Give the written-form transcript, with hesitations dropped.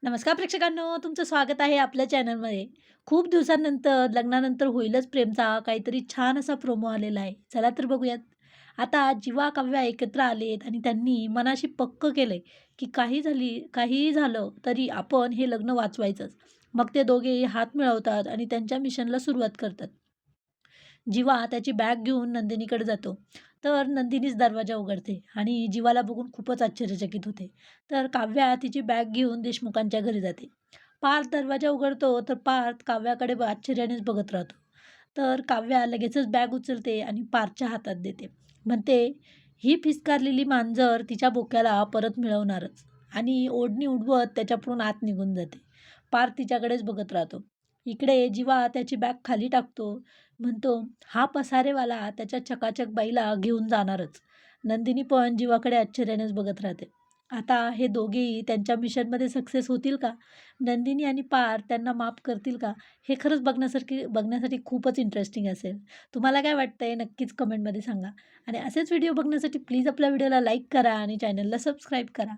नमस्कार प्रेक्षकांनो, तुमचं स्वागत आहे आपल्या चॅनलमध्ये. खूप दिवसांनंतर लग्नानंतर होईलच प्रेमचा काहीतरी छान असा प्रोमो आलेला आहे. चला तर बघूयात. आता जीवा, काव्या एकत्र आलेत आणि त्यांनी मनाशी पक्क केलंय, की काहीही झालं तरी आपण हे लग्न वाचवायचंच. मग ते दोघेही हात मिळवतात आणि त्यांच्या मिशनला सुरुवात करतात. जीवा त्याची बॅग घेऊन नंदिनीकडे जातो. तर नंदिनीच दरवाजा उघडते आणि जीवाला बघून खूपच आश्चर्यचकित होते. तर काव्या तिची बॅग घेऊन देशमुखांच्या घरी जाते. पार्थ दरवाजा उघडतो तर पार्थ काव्याकडे आश्चर्यानेच बघत राहतो. तर काव्या लगेचच बॅग उचलते आणि पार्थच्या हातात देते. म्हणते, "ही फिसकारलेली मांजर तिच्या बोक्याला परत मिळवणारच." आणि ओढणी उडवत त्याच्याकडून आत निघून जाते. पार्थ तिच्याकडेच बघत राहतो. इकडे जीवा त्याची बॅग खाली टाकतो. म्हणतो, "हा पसारेवाला त्याच्या चकाचक बाईला घेऊन जाणारच." नंदिनी पण जीवाकडे आश्चर्यानेच बघत राहते. आता हे दोघेही त्यांच्या मिशनमध्ये सक्सेस होतील का? नंदिनी आणि पार त्यांना माफ करतील का? हे खरंच बघण्यासाठी खूपच इंटरेस्टिंग असेल. तुम्हाला काय वाटतंय? नक्कीच कमेंटमध्ये सांगा. आणि असेच व्हिडिओ बघण्यासाठी प्लीज आपल्या व्हिडिओला लाईक करा आणि चॅनलला सबस्क्राईब करा.